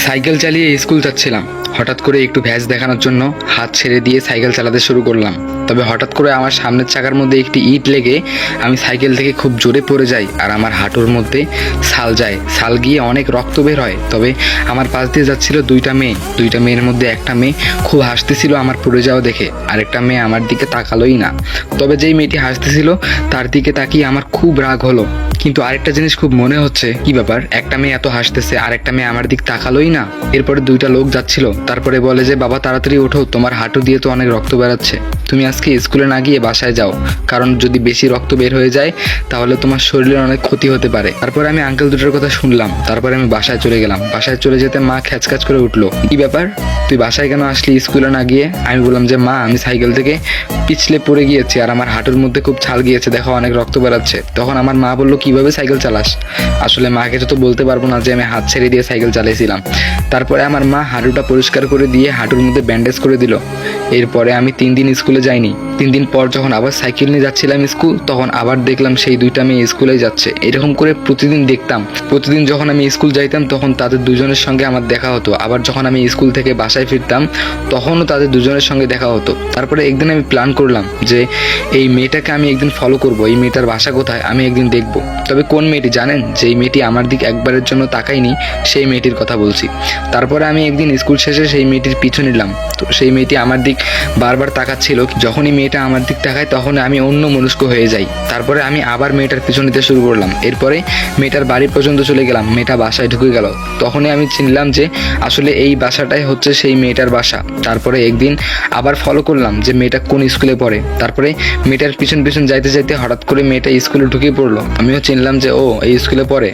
Cycle চালিয়ে school যাচ্ছিলাম। হঠাৎ করে একটু ভ্যাজ দেখানোর জন্য হাত ছেড়ে দিয়ে সাইকেল চালাতে শুরু করলাম। তবে হঠাৎ করে আমার সামনের চাকার মধ্যে একটি ইট লেগে আমি সাইকেল থেকে খুব জোরে পড়ে যাই আর আমার হাঁটুর মধ্যে ছাল যায়। ছাল গিয়ে অনেক রক্ত বের হয়। তবে আমার পাশ দিয়ে যাচ্ছিল দুইটা মেয়ের মধ্যে একটা মেয়ে খুব হাসতেছিল আমার পড়ে যাওয়া দেখে, আরেকটা মেয়ে আমার দিকে তাকালোই না। তবে যেই মেয়েটি হাসতেছিল তার দিকে তাকিয়ে আমার খুব রাগ হলো। কিন্তু আরেকটা জিনিস খুব মনে হচ্ছে, কি ব্যাপার, একটা মেয়ে এত হাসতেছে আর একটা মেয়ে আমার দিক তাকালোই না। এরপরে দুইটা লোক যাচ্ছিল, তারপরে বলে যে বাবা তাড়াতাড়ি ওঠো, তোমার হাঁটু দিয়ে তো অনেক রক্ত বেরাচ্ছে, তুমি আজকে স্কুলে না গিয়ে বাসায় যাও, কারণ যদি বেশি রক্ত বের হয়ে যায় তাহলে তোমার শরীরের অনেক ক্ষতি হতে পারে। তারপরে আমি আঙ্কেল দুটোর কথা শুনলাম। তারপরে আমি বাসায় চলে গেলাম। বাসায় চলে যেতে মা খ্যাচখ্যাচ করে উঠলো, কি ব্যাপার, তুই বাসায় কেন আসলি স্কুলে না গিয়ে? আমি বললাম যে মা, আমি সাইকেল থেকে পিছলে পড়ে গিয়েছি আর আমার হাঁটুর মধ্যে খুব ছাল গিয়েছে, দেখো অনেক রক্ত বেরাচ্ছে। তখন আমার মা বললো, কিভাবে সাইকেল চালাস? আসলে মাকে তো বলতে পারবো না যে আমি হাত ছেড়ে দিয়ে সাইকেল চালিয়েছিলাম। তারপরে আমার মা হাঁটুটা পরিষ্কার করে দিয়ে হাঁটুর মধ্যে ব্যান্ডেজ করে দিল। এরপরে আমি 3 দিন স্কুলে যাইনি। 3 দিন পর যখন আবার সাইকেল নিয়ে যাচ্ছিলাম স্কুল, তখন আবার দেখলাম সেই দুইটা মেয়ে স্কুলে যাচ্ছে। এরকম করে প্রতিদিন দেখতাম। প্রতিদিন যখন আমি স্কুল যাইতাম তখন তাদের দুজনের সঙ্গে আমার দেখা হতো। আবার যখন আমি স্কুল থেকে বাসায় ফিরতাম তখনও তাদের দুজনের সঙ্গে দেখা হতো। তারপরে একদিন আমি প্ল্যান করলাম যে এই মেয়েটাকে আমি একদিন ফলো করব, এই মেয়েটার বাসা কোথায় আমি একদিন দেখব। তবে কোন মেয়েটি জানেন? যেই মেয়েটি আমার দিক একবারের জন্য তাকায়নি, সেই মেয়েটির কথা বলছি। তারপরে আমি একদিন স্কুল শেষে সেই মেয়েটির পিছু নিলাম। তো সেই মেয়েটি আমার দিক বারবার তাকাচ্ছিল। যখনই মেয়েটা আমার দিক তাকায় তখন আমি অন্য মনস্ক হয়ে যাই। তারপরে আমি আবার মেয়েটার পিছু নিতে শুরু করলাম। এরপরে মেয়েটার বাড়ি পর্যন্ত চলে গেলাম। মেয়েটা বাসায় ঢুকে গেল। তখনই আমি চিনলাম যে আসলে এই বাসাটাই হচ্ছে সেই মেয়েটার বাসা। তারপরে একদিন আবার ফলো করলাম যে মেয়েটা কোন স্কুলে পড়ে। তারপরে মেয়েটার পিছন পিছন যাইতে যাইতে হঠাৎ করে মেয়েটা স্কুলে ঢুকে পড়লো। আমিও চিনলাম যে ও এই স্কুলে পড়ে।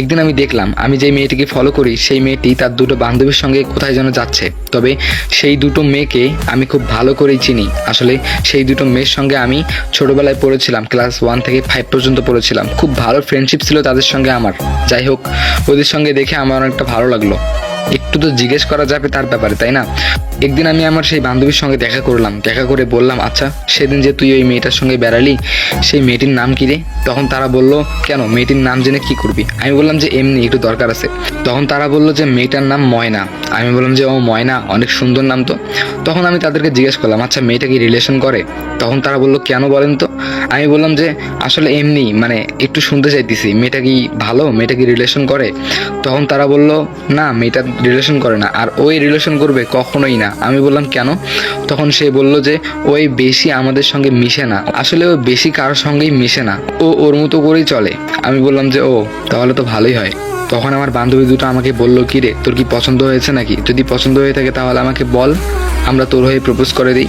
একদিন আমি দেখলাম আমি যে মেয়েটিকে ফলো করি সেই মেয়েটি তার দুটো বান্ধবীর সঙ্গে কোথায় যেন যাচ্ছে। তবে সেই দুটো মেয়েকে আমি খুব ভালো করেই চিনি। আসলে সেই দুটো মেয়ের সঙ্গে আমি ছোটবেলায় পড়েছিলাম, ক্লাস 1 থেকে 5 পর্যন্ত পড়েছিলাম। খুব ভালো ফ্রেন্ডশিপ ছিল তাদের সঙ্গে আমার। যাই হোক, ওদের সঙ্গে দেখে আমার অনেকটা ভালো লাগলো। একটু তো জিজ্ঞেস করা যাবে তার ব্যাপারে, তাই না? একদিন আমি আমার সেই বান্ধবীর সঙ্গে দেখা করলাম। দেখা করে বললাম, আচ্ছা সেদিন যে তুই ওই মেয়েটার সঙ্গে বেড়ালি, সেই মেয়েটির নাম কি রে? তখন তারা বললো, কেন, মেয়েটির নাম জেনে কি করবি? আমি বললাম যে এমনি একটু দরকার আছে। তখন তারা বললো যে মেয়েটার নাম ময়না। আমি বললাম যে ও ময়না, অনেক সুন্দর নাম তো। তখন আমি তাদেরকে জিজ্ঞেস করলাম, আচ্ছা মেয়েটা কি রিলেশন করে? তখন তারা বললো, কেন বলেন তো? আমি বললাম যে আসলে এমনি, মানে একটু শুনতে চাইতেছি, মেয়েটা কি ভালো, মেয়েটা কি রিলেশন করে? তখন তারা বললো, না মেয়েটা রিলেশন করে না, আর ওই রিলেশন করবে কখনোই না। আমি বললাম কেন? তখন সে বলল যে ওই বেশি আমাদের সঙ্গে মিশে না, আসলে ও বেশি কারোর সঙ্গেই মিশে না, ও ওর মতো করেই চলে। আমি বললাম যে ও তাহলে তো ভালোই হয়। তখন আমার বান্ধবী দুটো আমাকে বলল, কি রে তোর কি পছন্দ হয়েছে নাকি? যদি পছন্দ হয়ে থাকে তাহলে আমাকে বল, আমরা তোর হয়ে প্রপোজ করে দিই।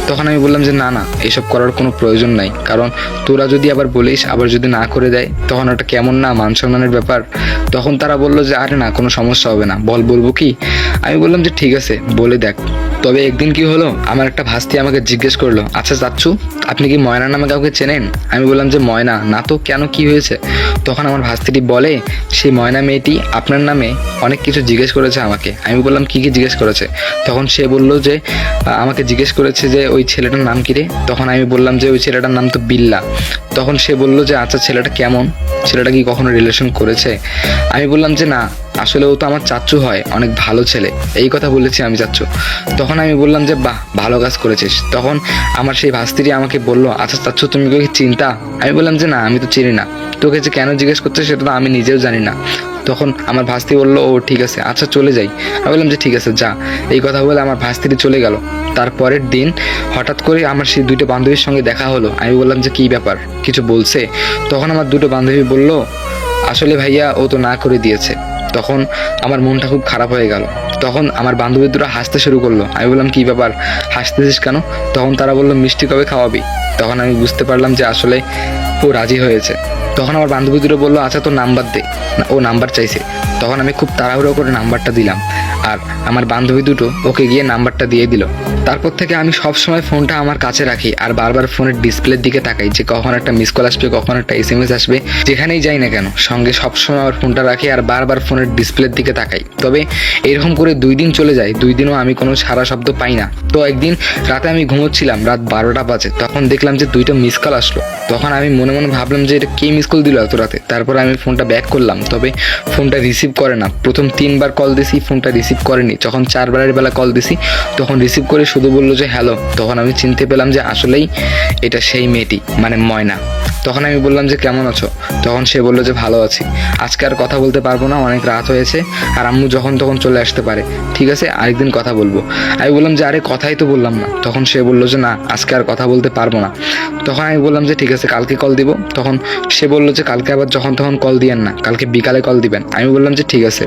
তখন আমি বললাম যে না না, এসব করার কোনো প্রয়োজন নাই, কারণ তোরা যদি আবার বলিস, আবার যদি না করে দেয় তখন ওটা কেমন না, মান সম্মানের ব্যাপার। তখন তারা বললো যে আরে না, কোনো সমস্যা হবে না, বলবো কি? আমি বললাম যে ঠিক আছে, বলে দেখ। তবে একদিন কি হলো, আমার একটা ভাস্তি আমাকে জিজ্ঞেস করলো, আচ্ছা চাচ্ছু, আপনি কি ময়না নামে কাউকে চেনেন? আমি বললাম যে ময়না না তো, কেন, কি হয়েছে? তখন আমার ভাস্তিটি বলে, সেই ময়না মেয়েটি আপনার নামে অনেক কিছু জিজ্ঞেস করেছে আমাকে। আমি বললাম কি কি জিজ্ঞেস করেছে? তখন সে বলল যে আমাকে জিজ্ঞেস করেছে যে ওই ছেলেটার নাম কি রে? তখন আমি বললাম যে ওই ছেলেটার নাম তো বিল্লা। তখন সে বলল যে আচ্ছা ছেলেটা কেমন, ছেলেটা কি কখনো রিলেশন করেছে? আমি বললাম যে না, আসলে ও তো আমার চাচ্চু হয়, অনেক ভালো ছেলে, এই কথা বলেছি আমি চাচ্চু। তখন আমি বললাম যে বাহ, ভালো কাজ করেছিস। তখন আমার সেই ভাস্তিটি আমাকে বললো, আচ্ছা চাচ্চু তুমি কি চিন্তা? আমি বললাম যে না, আমি তো চিনি না, তোকে যে কেন জিজ্ঞেস করছে সেটা তো আমি নিজেও জানি না। তখন আমার ভাস্তি বললো, ও ঠিক আছে, আচ্ছা চলে যাই। আমি বললাম যে ঠিক আছে যা। এই কথা বলে আমার ভাস্তিটি চলে গেল। তারপরের দিন হঠাৎ করে আমার সেই দুটো বান্ধবীর সঙ্গে দেখা হলো। আমি বললাম যে কী ব্যাপার, কিছু বলছে? তখন আমার দুটো বান্ধবী বলল, আসলে ভাইয়া ও তো না করে দিয়েছে। তখন আমার মনটা খুব খারাপ হয়ে গেল। তখন আমার বান্ধবী দুটো হাসতে শুরু করলো। আমি বললাম কি ব্যাপার, হাসতেছিস কেন? তখন তারা বললো, মিষ্টি কবে খাওয়াবি? তখন আমি বুঝতে পারলাম যে আসলে ও রাজি হয়েছে। তখন আমার বান্ধবী দুটো বললো, আচ্ছা তোর নাম্বার দে। ও নাম্বার চাইছে। তখন আমি খুব তাড়াহুড়ো করে নাম্বারটা দিলাম আর আমার বান্ধবী দুটো ওকে গিয়ে নাম্বারটা দিয়ে দিল। তারপর থেকে আমি সবসময় ফোনটা আমার কাছে রাখি আর বারবার ফোনের ডিসপ্লের দিকে তাকাই যে কখন একটা মিস কল আসবে, কখন একটা SMS আসবে। যেখানেই যাই না কেন সঙ্গে সবসময় আমার ফোনটা রাখি আর বারবার ফোনের ডিসপ্লের দিকে তাকাই। তবে এরকম করে 2 দিন চলে যায়, 2 দিনও আমি কোনো সারা শব্দ পাই না। তো একদিন রাতে আমি ঘুমোচ্ছিলাম, রাত 12টা বাজে, তখন দেখলাম যে 2টা মিস কল আসলো। তখন আমি মনে মনে ভাবলাম যে এটা কে মিস কল দিল এত রাতে। তারপর আমি ফোনটা ব্যাক করলাম, তবে ফোনটা রিসিভ করে না। প্রথম 3বার কল দিছি, ফোনটা রিসিভ করেনি। যখন 4বারের বেলা কল দিছি তখন রিসিভ করে শুধু বললো যে হ্যালো। তখন আমি চিনতে পেলাম যে আসলেই এটা সেই মেয়েটি, মানে ময়না। তখন আমি বললাম যে কেমন আছো? তখন সে বললো যে ভালো আছি, আজকে আর কথা বলতে পারবো না, অনেক রাত হয়েছে আর আম্মু যখন তখন চলে আসতে পারে, ঠিক আছে আরেকদিন কথা বলবো। আমি বললাম যে আরে কথাই তো বললাম না। তখন সে বললো যে না আজকে আর কথা বলতে পারবো না। তখন আমি বললাম যে ঠিক আছে কালকে কল দিব। তখন সে বললো যে কালকে আবার যখন তখন কল দিয়েন না, কালকে বিকালে কল দিবেন। আমি বললাম যে ঠিক আছে।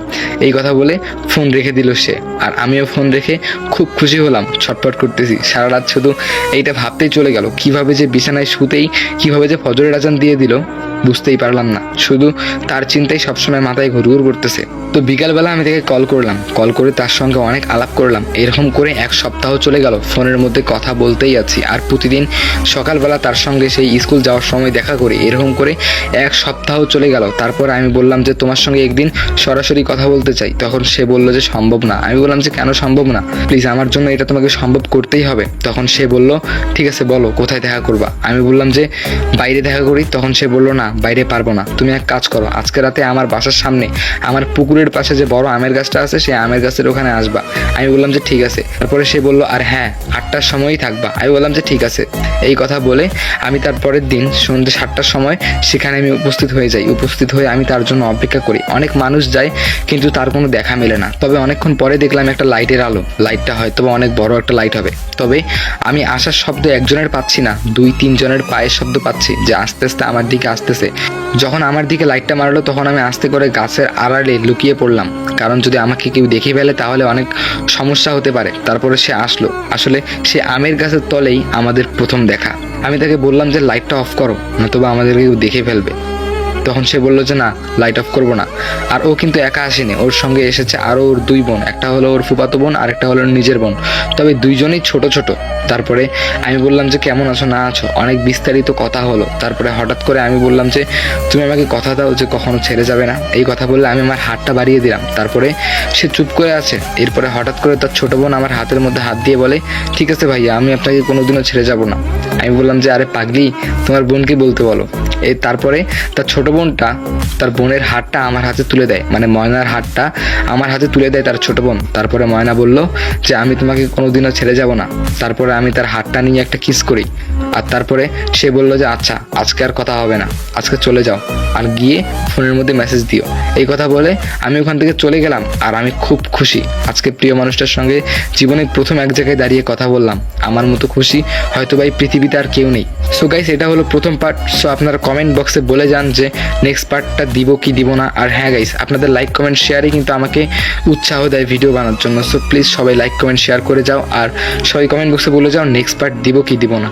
এই কথা বলে ফোন রেখে দিল সে, আর আমিও ফোন রেখে খুব খুশি হলাম, ছটফট করতেছি। সারা রাত শুধু এইটা ভাবতেই চলে গেল, কিভাবে যে বিছানায় শুতেই কিভাবে যে ফজরের আজান দিয়ে দিল বুঝতেই পারলাম না। শুধু তার চিন্তাই সবসময় মাথায় ঘুরঘুর করতেছে। তো বিকালবেলা আমি তাকে কল করলাম, কল করে তার সঙ্গে অনেক আলাপ করলাম। এরকম করে 1 সপ্তাহ চলে গেল, ফোনের মধ্যে কথা বলতেই আছি। আর প্রতিদিন সকালবেলা তার সঙ্গে সেই স্কুল যাওয়ার সময় দেখা করি। এরকম করে 1 সপ্তাহ চলে গেল। তারপর আমি বললাম যে তোমার সঙ্গে একদিন সরাসরি কথা বলতে চাই। তখন সে বললো যে সম্ভব না। আমি বললাম যে কেন সম্ভব না? প্লিজ আমার জন্য এটা তোমাকে সম্ভব করতেই হবে। তখন সে বলল ঠিক আছে বলো কোথায় দেখা করবা। আমি বললাম যে বাইরে দেখা করি। তখন সে বললো না বাইরে পারবো না, তুমি এক কাজ করো, আজকে রাতে আমার বাসার সামনে আমার পুকুরের পাশে যে বড় আমের গাছটা আছে সেই আমের গাছের ওখানে আসবা। আমি বললাম যে ঠিক আছে। তারপরে সে বললো আর হ্যাঁ 8টার সময়ই থাকবা। আমি বললাম যে ঠিক আছে। এই কথা বলে আমি তার পরের দিন সন্ধ্যে 7টার সময় সেখানে আমি উপস্থিত হয়ে যাই। উপস্থিত হয়ে আমি তার জন্য অপেক্ষা করি। অনেক মানুষ যায় কিন্তু তার কোনো দেখা মেলে না। তবে অনেকক্ষণ পরে দেখলাম একটা লাইটের আলো, লাইটটা হয়তো অনেক বড় একটা লাইট হবে। তবে আমি আসার শব্দ একজনের পাচ্ছি না, 2-3 জনের পায়ের শব্দ পাচ্ছি যে আস্তে আস্তে আমার দিকে আসতেছে। যখন আমার দিকে লাইটটা মারলো তখন আমি আস্তে করে গাছের আড়ালে লুকিয়ে পড়লাম, কারণ যদি আমাকে কেউ দেখে ফেলে তাহলে অনেক সমস্যা হতে পারে। তারপরে সে আসলো, আসলে সে আমের গাছের তলেই আমাদের প্রথম দেখা। আমি তাকে বললাম যে লাইটটা অফ করো, নতুবা আমাদেরকে কেউ দেখে ফেলবে। তখন সে বললো যে না লাইট অফ করবো না। আর ও কিন্তু একা আসেনি, ওর সঙ্গে এসেছে আরও ওর 2 বোন, একটা হলো ওর ফুফাতো বোন আর একটা হলো নিজের বোন। তবে 2জনেই ছোট ছোট। তারপরে আমি বললাম যে কেমন আছো না আছো, অনেক বিস্তারিত কথা হলো। তারপরে হঠাৎ করে আমি বললাম যে তুমি আমাকে কথা দাও যে কখনো ছেড়ে যাবে না। এই কথা বললে আমি আমার হাতটা বাড়িয়ে দিলাম। তারপরে সে চুপ করে আছে। এরপরে হঠাৎ করে তার ছোট বোন আমার হাতের মধ্যে হাত দিয়ে বলে ঠিক আছে ভাইয়া, আমি আপনাকে কোনোদিনও ছেড়ে যাব না। আমি বললাম যে আরে পাগলি, তোমার বোনকে বলতে বলো। তারপরে তার ছোট বোনটা তার বোনের হাতটা আমার হাতে তুলে দেয়, মানে ময়নার হাতটা আমার হাতে তুলে দেয় তার ছোট বোন। তারপরে ময়না বলল যে আমি তোমাকে কোনোদিনও ছেড়ে যাব না। তারপরে আমি তার হাতটা নিয়ে একটা কিস করি। আর তারপরে সে বলল যে আচ্ছা আজকে আর কথা হবে না, আজকে চলে যাও আর গিয়ে ফোনের মধ্যে মেসেজ দিও। এই কথা বলে আমি ওখান থেকে চলে গেলাম। আর আমি খুব খুশি, আজকে প্রিয় মানুষটার সঙ্গে জীবনে প্রথম এক জায়গায় দাঁড়িয়ে কথা বললাম। আমার মতো খুশি হয়তো বা এই পৃথিবীতে আর কেউ নেই। সো গাইস, এটা হলো প্রথম পার্ট। সো আপনারা কমেন্ট বক্সে বলে যান যে নেক্সট পার্টটা দিব কি দিব না। আর হ্যাঁ গাইস, আপনাদের লাইক কমেন্ট শেয়ারই কিন্তু আমাকে উৎসাহ দেয় ভিডিও বানানোর জন্য। সো প্লিজ সবাই লাইক কমেন্ট শেয়ার করে যাও আর সবাই কমেন্ট বক্সে বলে যাও নেক্সট পার্ট দিব কি দিব না।